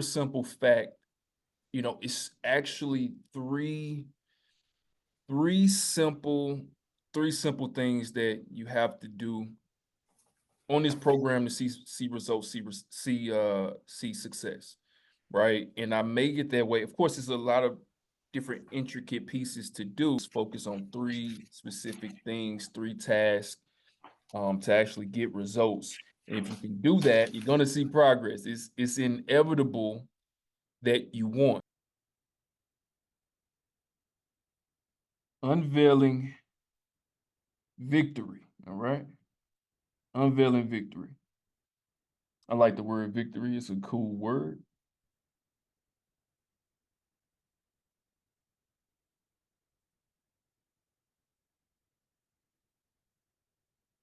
super simple fact. It's actually three simple three simple things that you have to do on this program to see results, see success, right? And I make it that way. Of course, there's a lot of different intricate pieces to do. Focus on three specific things, three tasks, to actually get results. And if you can do that, you're gonna see progress. It's inevitable that you want. Unveiling victory. All right. Unveiling victory. I like the word victory. It's a cool word.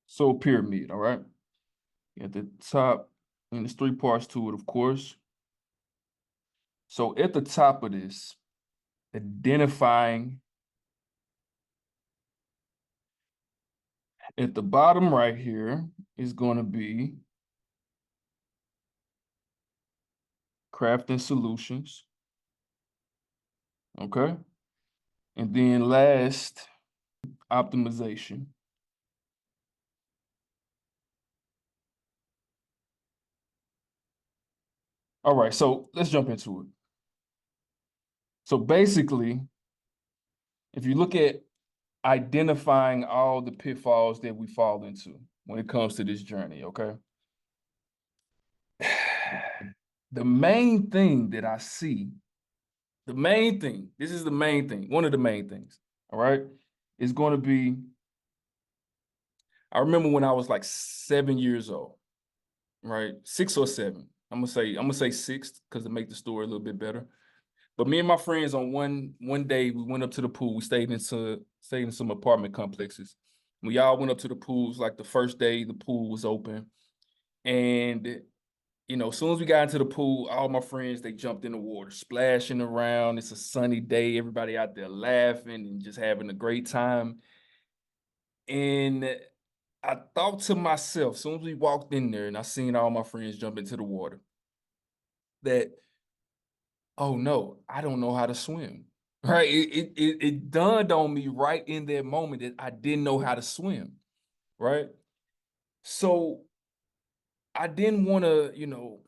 So pyramid, all right? At the top, and there's three parts to it, of course. So at the top of this, identifying at the bottom right here is going to be crafting solutions. Okay. And then last, optimization. All right, so let's jump into it. So basically, if you look at identifying all the pitfalls that we fall into when it comes to this journey, okay? The main thing that I see, this is the main thing, one of the main things, all right, is going to be, I remember when I was like 7 years old, right? 6 or 7. I'm gonna say 6 because to make the story a little bit better. But me and my friends on one day we went up to the pool. We stayed in some apartment complexes. We all went up to the pools. Like the first day, the pool was open, and as soon as we got into the pool, all my friends they jumped in the water, splashing around. It's a sunny day. Everybody out there laughing and just having a great time. And I thought to myself, as soon as we walked in there and I seen all my friends jump into the water, that, oh no, I don't know how to swim. Right? It dawned on me right in that moment that I didn't know how to swim. Right? So I didn't want to,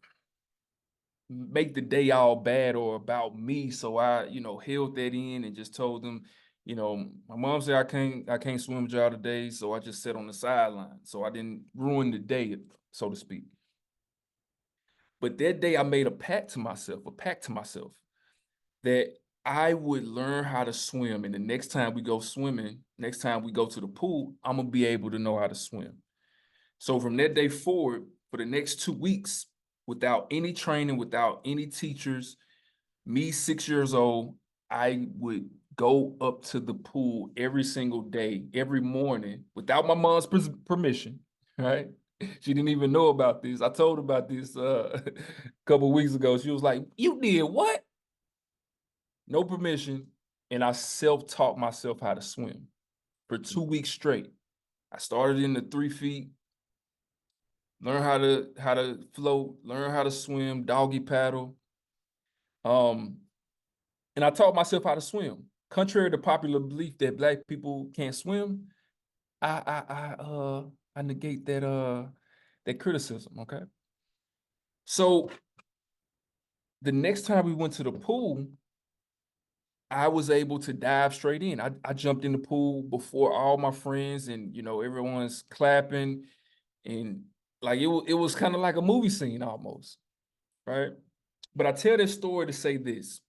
make the day all bad or about me. So I, held that in and just told them, my mom said I can't swim with y'all today. So I just sat on the sideline. So I didn't ruin the day, so to speak. But that day I made a pact to myself that I would learn how to swim. And the next time we go swimming, next time we go to the pool, I'm gonna be able to know how to swim. So from that day forward, for the next 2 weeks, without any training, without any teachers, me 6 years old, I would go up to the pool every single day, every morning, without my mom's permission, right? She didn't even know about this. I told her about this a couple of weeks ago. She was like, "You did what?" No permission, and I self-taught myself how to swim for 2 weeks straight. I started in the 3 feet, learn how to float, learn how to swim, doggy paddle. And I taught myself how to swim. Contrary to popular belief that Black people can't swim, I negate that criticism. Okay. So the next time we went to the pool, I was able to dive straight in. I jumped in the pool before all my friends, and everyone's clapping, and like it was kind of like a movie scene almost, right? But I tell this story to say this: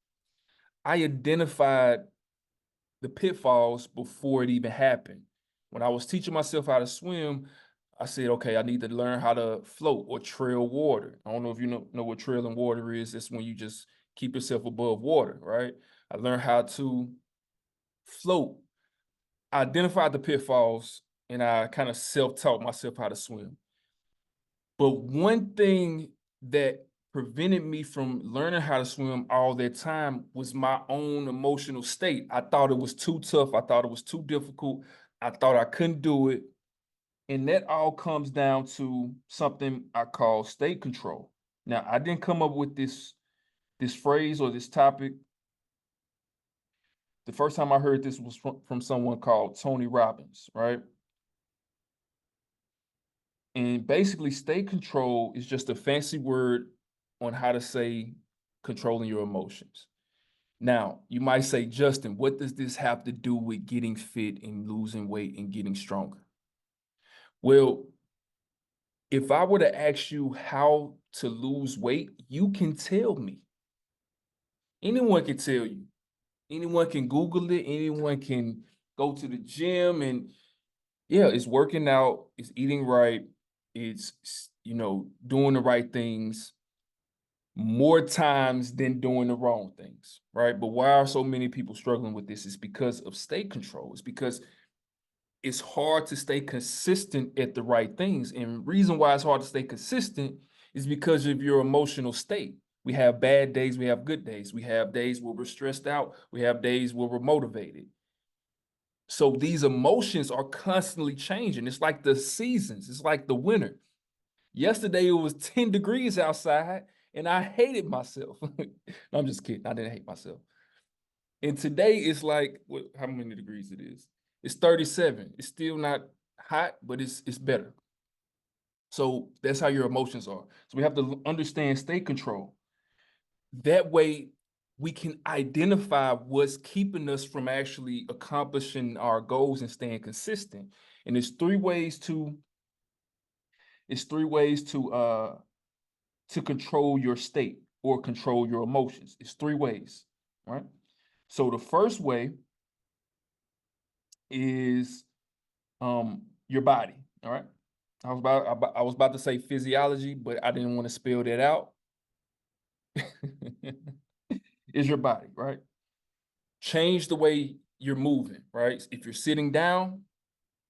I identified the pitfalls before it even happened. When I was teaching myself how to swim, I said, okay, I need to learn how to float or trail water. I don't know if you know what trailing water is. That's when you just keep yourself above water, right? I learned how to float. I identified the pitfalls and I kind of self-taught myself how to swim. But one thing that prevented me from learning how to swim all that time was my own emotional state. I thought it was too tough. I thought it was too difficult. I thought I couldn't do it. And that all comes down to something I call state control. Now, I didn't come up with this this phrase or this topic, the first time I heard this was from someone called Tony Robbins, right? And basically, state control is just a fancy word on how to say controlling your emotions. Now, you might say, Justin, what does this have to do with getting fit and losing weight and getting stronger? Well, if I were to ask you how to lose weight, you can tell me. Anyone can tell you. Anyone can Google it. Anyone can go to the gym and yeah, it's working out, it's eating right, it's doing the right things more times than doing the wrong things, right? But why are so many people struggling with this? It's because of state control. It's because it's hard to stay consistent at the right things. And reason why it's hard to stay consistent is because of your emotional state. We have bad days, we have good days. We have days where we're stressed out, we have days where we're motivated. So these emotions are constantly changing. It's like the seasons, it's like the winter. Yesterday it was 10 degrees outside and I hated myself. No, I'm just kidding. I didn't hate myself. And today it's like, how many degrees it is? It's 37. It's still not hot, but it's better. So that's how your emotions are. So we have to understand state control. That way we can identify what's keeping us from actually accomplishing our goals and staying consistent. And it's three ways to control your state or control your emotions. It's three ways, right? So the first way is your body, all right? I was about to say physiology, but I didn't want to spell that out. Is your body, right? Change the way you're moving, right? If you're sitting down,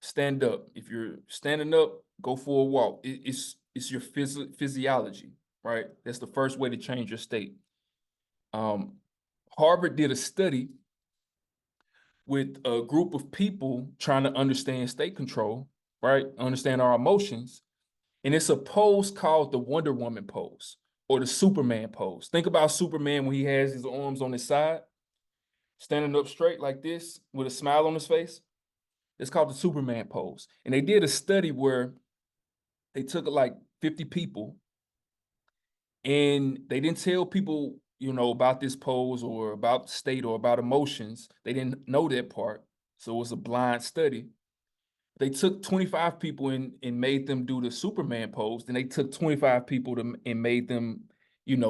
stand up. If you're standing up, go for a walk. It's your physiology, right? That's the first way to change your state. Harvard did a study with a group of people trying to understand state control, right? Understand our emotions. And it's a pose called the Wonder Woman pose or the Superman pose. Think about Superman when he has his arms on his side, standing up straight like this with a smile on his face. It's called the Superman pose. And they did a study where they took like 50 people and they didn't tell people, about this pose or about state or about emotions. They didn't know that part. So it was a blind study. They took 25 people and made them do the Superman pose. Then they took 25 people and made them,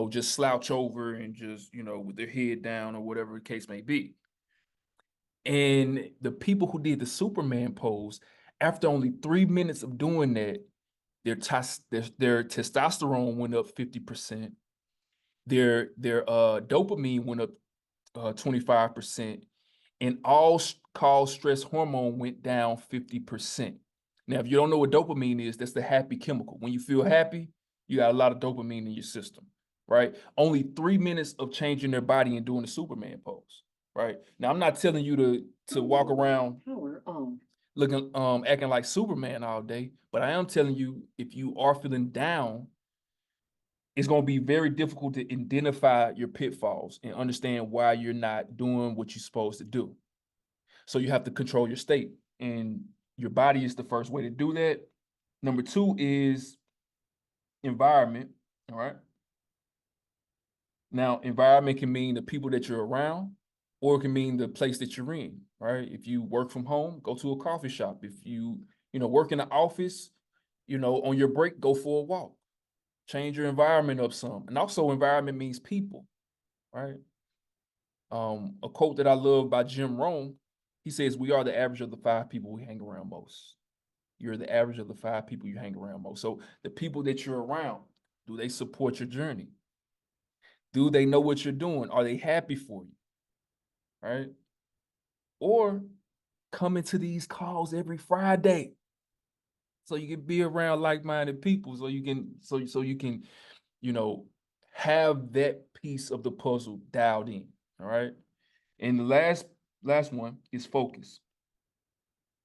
just slouch over and just, with their head down or whatever the case may be. And the people who did the Superman pose, after only 3 minutes of doing that, their testosterone went up 50%. Their dopamine went up 25%, and all-cause stress hormone went down 50%. Now, if you don't know what dopamine is, that's the happy chemical. When you feel happy, you got a lot of dopamine in your system, right? Only 3 minutes of changing their body and doing the Superman pose, right? Now, I'm not telling you to walk around looking acting like Superman all day, but I am telling you, if you are feeling down, it's going to be very difficult to identify your pitfalls and understand why you're not doing what you're supposed to do. So you have to control your state, and your body is the first way to do that. Number two is environment. All right. Now, environment can mean the people that you're around, or it can mean the place that you're in, right? If you work from home, go to a coffee shop. If you work in the office, on your break, go for a walk. Change your environment up some. And also environment means people, right? A quote that I love by Jim Rohn, he says, we are the average of the 5 people we hang around most. You're the average of the 5 people you hang around most. So the people that you're around, do they support your journey? Do they know what you're doing? Are they happy for you? Right? Or come into these calls every Friday so you can be around like-minded people, so you can have that piece of the puzzle dialed in. All right. And the last one is focus.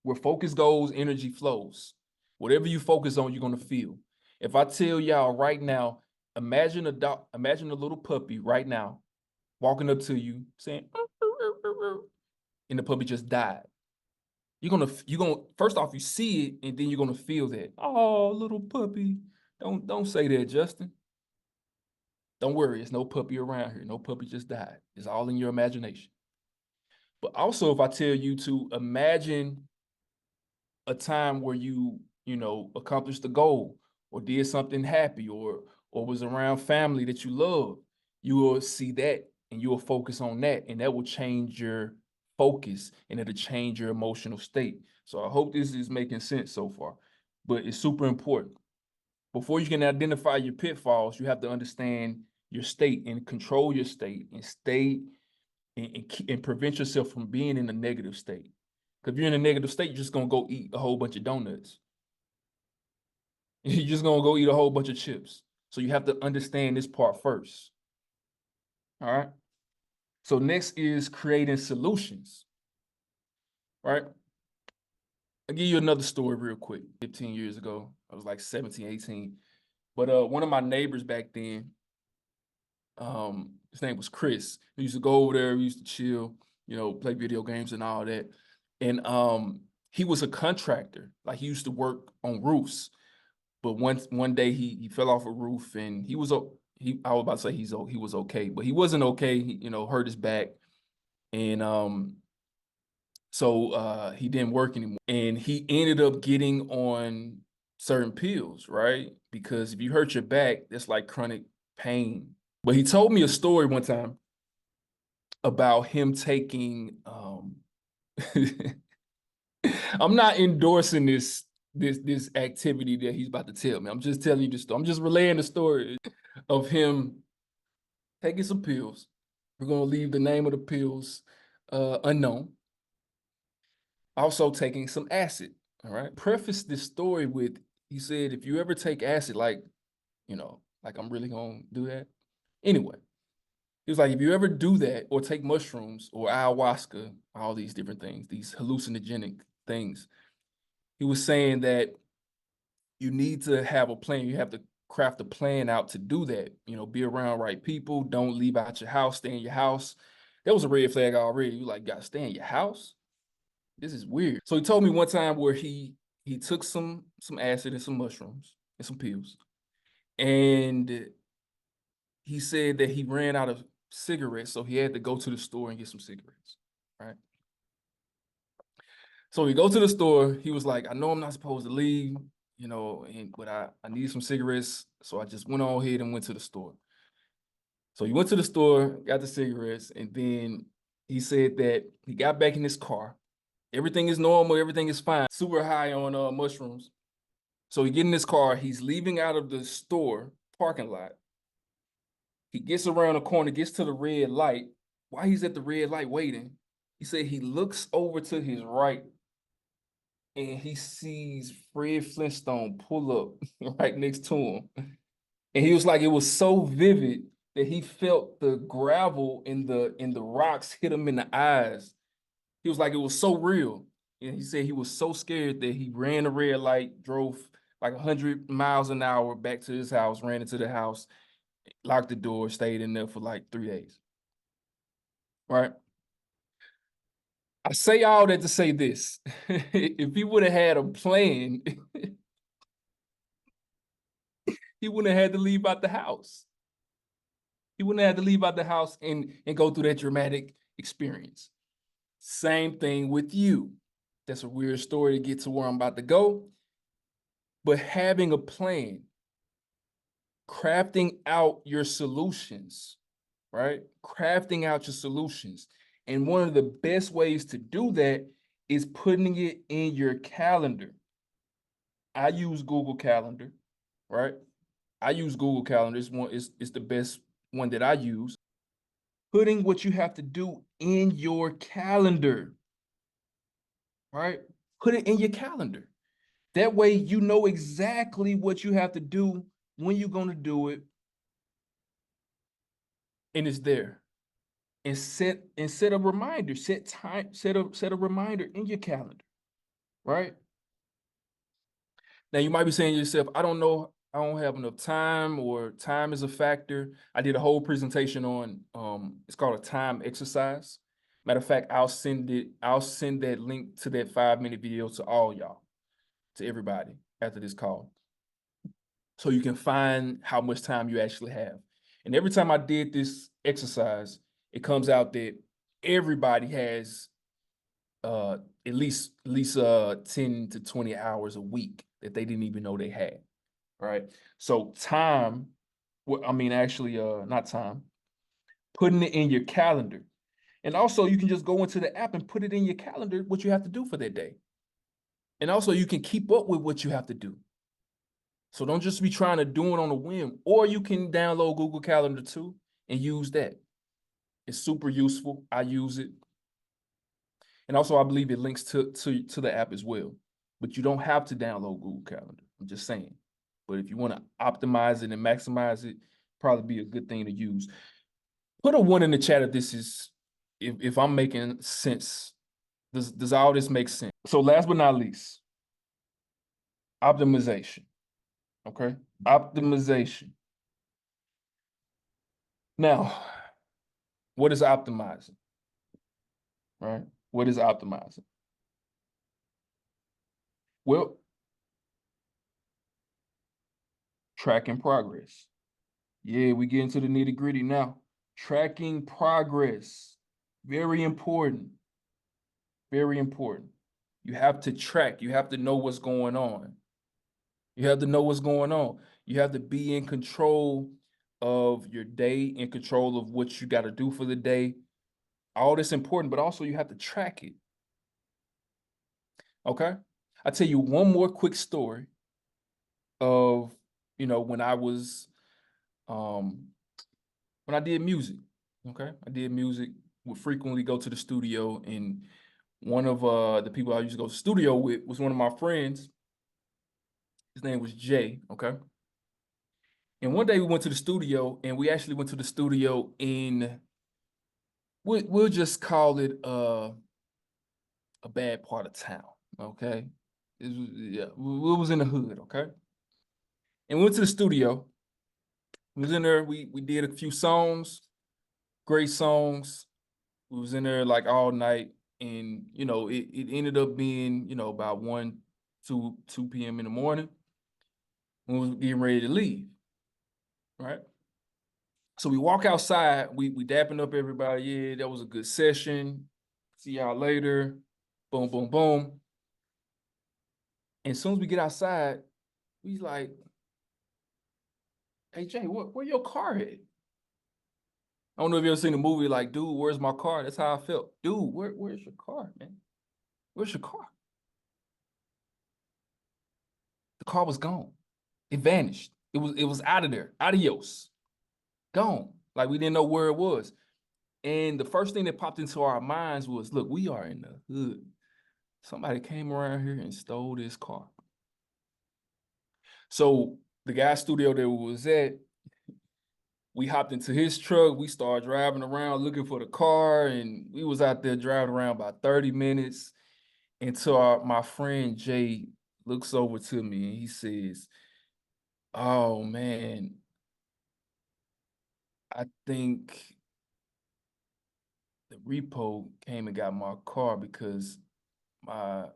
Where focus goes, energy flows. Whatever you focus on, you're going to feel. If I tell y'all right now, Imagine imagine a little puppy right now walking up to you saying, and the puppy just died. You're gonna first off, you see it, and then you're gonna feel that. Oh, little puppy. Don't say that, Justin. Don't worry, it's no puppy around here. No puppy just died. It's all in your imagination. But also, if I tell you to imagine a time where you accomplished a goal or did something happy or was around family that you love, you will see that and you will focus on that, and that will change your focus and it'll change your emotional state. So I hope this is making sense so far, but it's super important. Before you can identify your pitfalls, you have to understand your state and control your state and stay and prevent yourself from being in a negative state. Because if you're in a negative state, you're just gonna go eat a whole bunch of donuts. You're just gonna go eat a whole bunch of chips. So you have to understand this part first. All right. So next is creating solutions. Right. I'll give you another story real quick. 15 years ago, I was like 17, 18. But one of my neighbors back then, his name was Chris. We used to go over there, we used to chill, play video games and all that. And he was a contractor. Like, he used to work on roofs. But one day he fell off a roof, and I was about to say he was okay, but he wasn't okay. He hurt his back, and so he didn't work anymore, and he ended up getting on certain pills, right? Because if you hurt your back, that's like chronic pain. But he told me a story one time about him taking I'm not endorsing this activity that he's about to tell me. I'm just telling you the story. I'm just relaying the story of him taking some pills. We're gonna leave the name of the pills unknown. Also taking some acid. All right. Preface this story with, he said, if you ever take acid, like I'm really gonna do that. Anyway, he was like, if you ever do that or take mushrooms or ayahuasca, all these different things, these hallucinogenic things, he was saying that you need to have a plan. You have to craft a plan out to do that. Be around right people. Don't leave out your house. Stay in your house. That was a red flag already. You like, gotta stay in your house? This is weird. So he told me one time where he took some acid and some mushrooms and some pills. And he said that he ran out of cigarettes, so he had to go to the store and get some cigarettes, right? So he goes to the store. He was like, I know I'm not supposed to leave, but I need some cigarettes. So I just went on ahead and went to the store. So he went to the store, got the cigarettes, and then he said that he got back in his car. Everything is normal. Everything is fine. Super high on mushrooms. So he get in his car. He's leaving out of the store parking lot. He gets around the corner, gets to the red light. While he's at the red light waiting, he said he looks over to his right and he sees Fred Flintstone pull up right next to him. And he was like, it was so vivid that he felt the gravel in the rocks hit him in the eyes. He was like, it was so real. And he said he was so scared that he ran the red light, drove like 100 miles an hour back to his house, ran into the house, locked the door, stayed in there for like 3 days. Right? I say all that to say this. If he would have had a plan, he wouldn't have had to leave out the house. He wouldn't have had to leave out the house and go through that dramatic experience. Same thing with you. That's a weird story to get to where I'm about to go. But having a plan, crafting out your solutions, right? Crafting out your solutions. And one of the best ways to do that is putting it in your calendar. I use Google Calendar, right? I use Google Calendar. It's the best one that I use. Putting what you have to do in your calendar, right? Put it in your calendar. That way you know exactly what you have to do, when you're going to do it, and it's there. And set a reminder, set a reminder in your calendar, right? Now you might be saying to yourself, I don't know I don't have enough time or time is a factor, I did a whole presentation on it's called a time exercise. Matter of fact, I'll send that link to that 5-minute video to all y'all, to everybody after this call. So you can find how much time you actually have. And every time I did this exercise, it comes out that everybody has at least 10 to 20 hours a week that they didn't even know they had. Right. So time, well, I mean, actually, not time, putting it in your calendar. And also you can just go into the app and put it in your calendar, what you have to do for that day. And also you can keep up with what you have to do. So don't just be trying to do it on a whim, or you can download Google Calendar too and use that. It's super useful. I use it. And also I believe it links to the app as well. But you don't have to download Google Calendar. I'm just saying. But if you want to optimize it and maximize it, probably be a good thing to use. Put a 1 in the chat if this is, if I'm making sense. Does all this make sense? So last but not least, optimization. Okay, optimization. Now, what is optimizing? Right? What is optimizing? Well, tracking progress. Yeah, we get into the nitty-gritty now. Tracking progress. Very important. Very important. You have to track. You have to know what's going on. You have to know what's going on. You have to be in control of your day, in control of what you got to do for the day. All this important, but also you have to track it. Okay? I'll tell you one more quick story of, when I was, when I did music. Okay? I did music, would frequently go to the studio, and one of the people I used to go to the studio with was one of my friends. His name was Jay, okay? And one day we went to the studio, and we actually went to the studio in, we'll just call it a bad part of town, okay? Yeah, we was in the hood, okay? And we went to the studio. We was in there, we did a few songs, great songs. We was in there like all night, and it ended up being, about 1, 2 p.m. in the morning when we was getting ready to leave, right? So we walk outside, we dapping up everybody. Yeah, that was a good session. See y'all later. Boom, boom, boom. And as soon as we get outside, we like, hey Jay, where your car at? I don't know if you ever seen the movie like, dude, where's my car? That's how I felt. Dude, where's your car, man? Where's your car? The car was gone. It vanished. It was out of there. Adios. Gone. Like we didn't know where it was. And the first thing that popped into our minds was, look, we are in the hood. Somebody came around here and stole this car. So the guy's studio that we was at, we hopped into his truck. We started driving around looking for the car, and we was out there driving around about 30 minutes until my friend Jay looks over to me and he says, oh man, I think the repo came and got my car because my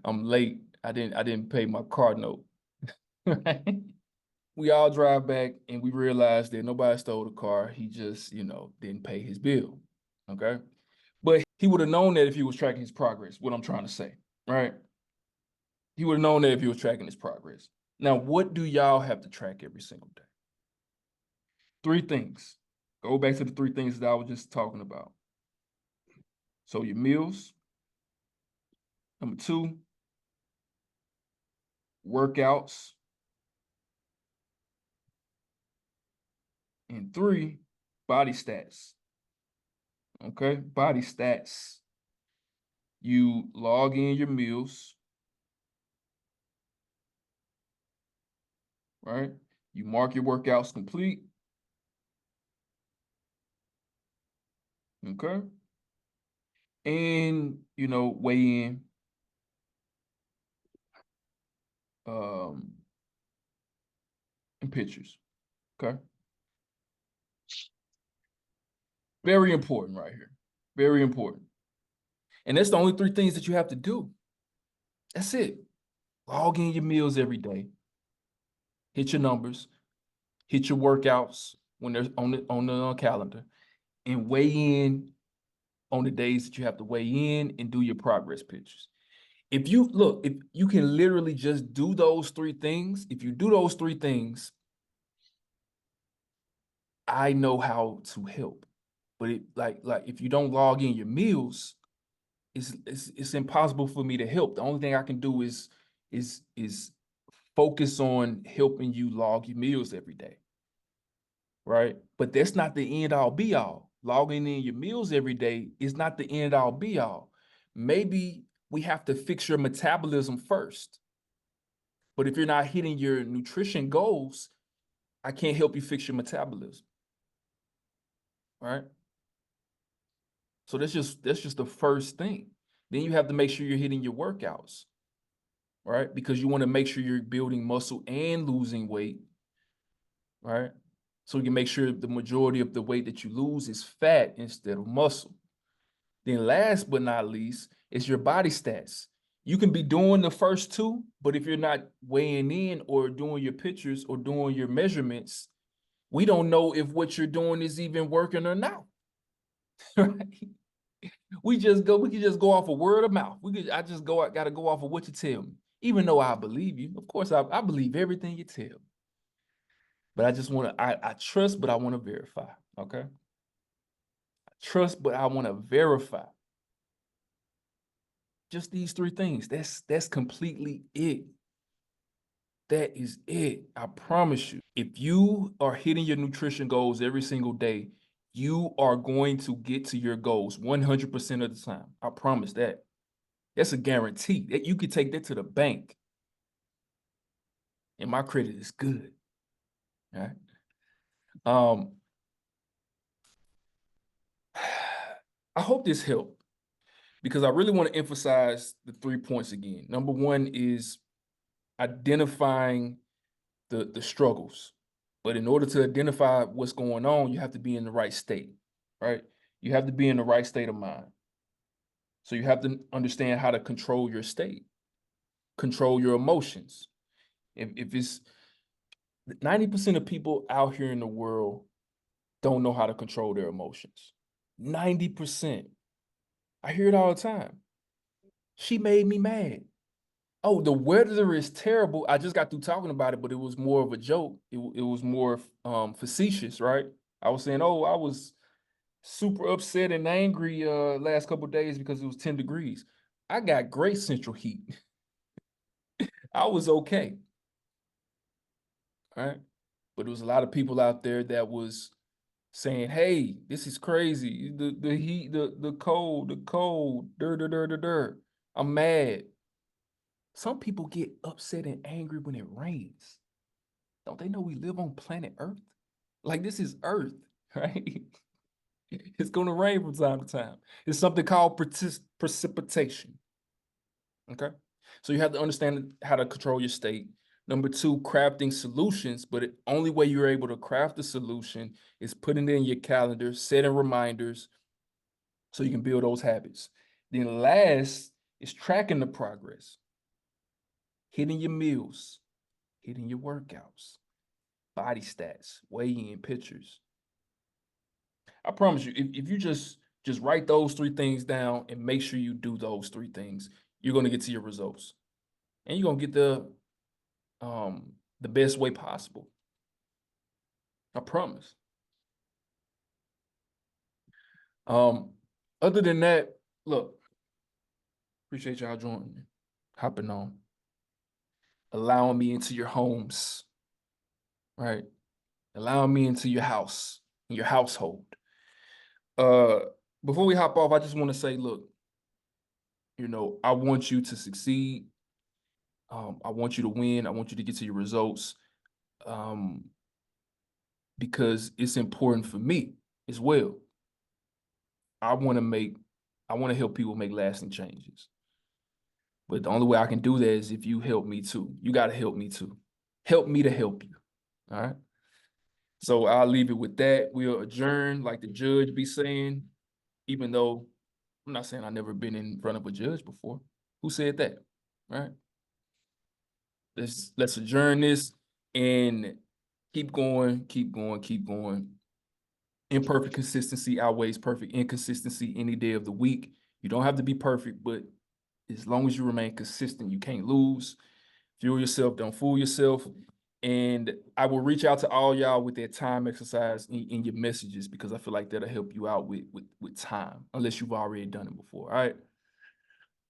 I'm late. I didn't pay my car note. Right? We all drive back and we realized that nobody stole the car. He just, didn't pay his bill. Okay. But he would have known that if he was tracking his progress, what I'm trying to say, right? He would have known that if he was tracking his progress. Now, what do y'all have to track every single day? 3 things. Go back to the 3 things that I was just talking about. So your meals. Number 2, workouts. And 3, body stats. Okay, body stats. You log in your meals, right? You mark your workouts complete. Okay. And, weigh in. and pictures. Okay. Very important right here. Very important. And that's the only 3 things that you have to do. That's it. Log in your meals every day. Hit your numbers. Hit your workouts when they're on the calendar, and weigh in on the days that you have to weigh in and do your progress pictures. If you can literally just do those 3 things, if you do those 3 things, I know how to help. But if you don't log in your meals, it's impossible for me to help. The only thing I can do is focus on helping you log your meals every day. Right? But that's not the end all be all. Logging in your meals every day is not the end all be all. Maybe we have to fix your metabolism first. But if you're not hitting your nutrition goals, I can't help you fix your metabolism. Right? So that's just the first thing. Then you have to make sure you're hitting your workouts. Right? Because you want to make sure you're building muscle and losing weight. Right? So you can make sure the majority of the weight that you lose is fat instead of muscle. Then last but not least is your body stats. You can be doing the first 2, but if you're not weighing in or doing your pictures or doing your measurements, we don't know if what you're doing is even working or not. Right? We can just go off of word of mouth. I gotta go off of what you tell me. Even though I believe you. Of course, I believe everything you tell me. But I just want to, I trust, but I want to verify. Okay. I trust, but I want to verify. Just these 3 things. That's completely it. That is it. I promise you. If you are hitting your nutrition goals every single day, you are going to get to your goals 100% of the time. I promise that. That's a guarantee. That you could take that to the bank. And my credit is good. All right. I hope this helped, because I really want to emphasize the 3 points again. Number 1 is identifying the struggles. But in order to identify what's going on, you have to be in the right state, right? You have to be in the right state of mind. So you have to understand how to control your state, control your emotions. If it's 90% of people out here in the world don't know how to control their emotions. 90%. I hear it all the time. She made me mad. Oh, the weather is terrible. I just got through talking about it, but it was more of a joke. It was more facetious, right? I was saying, oh, I was super upset and angry last couple of days because it was 10 degrees. I got great central heat. I was okay. All right. But there was a lot of people out there that was saying, hey, this is crazy. The heat, the cold, I'm mad. Some people get upset and angry when it rains. Don't they know we live on planet Earth? Like, this is Earth, right? It's going to rain from time to time. It's something called precipitation. Okay. So you have to understand how to control your state. Number 2, crafting solutions. But the only way you're able to craft the solution is putting it in your calendar, setting reminders so you can build those habits. Then last is tracking the progress, hitting your meals, hitting your workouts, body stats, weigh-in pictures. I promise you, if you just write those 3 things down and make sure you do those 3 things, you're going to get to your results. And you're going to get the best way possible. I promise. Other than that, look, appreciate y'all joining me, hopping on, allowing me into your homes, right? Allowing me into your house, your household. Before we hop off, I just want to say, look, I want you to succeed. I want you to win. I want you to get to your results, because it's important for me as well. I want to help people make lasting changes. But the only way I can do that is if you help me too. You got to help me too. Help me to help you. All right. So I'll leave it with that. We'll adjourn, like the judge be saying, even though I'm not saying I've never been in front of a judge before. Who said that? All right. Let's adjourn this and keep going, keep going, keep going. Imperfect consistency outweighs perfect inconsistency any day of the week. You don't have to be perfect, but as long as you remain consistent, you can't lose. Fuel yourself, don't fool yourself. And I will reach out to all y'all with that time exercise in your messages because I feel like that'll help you out with time, unless you've already done it before. All right.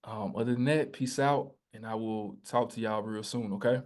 Other than that, peace out, and I will talk to y'all real soon, okay?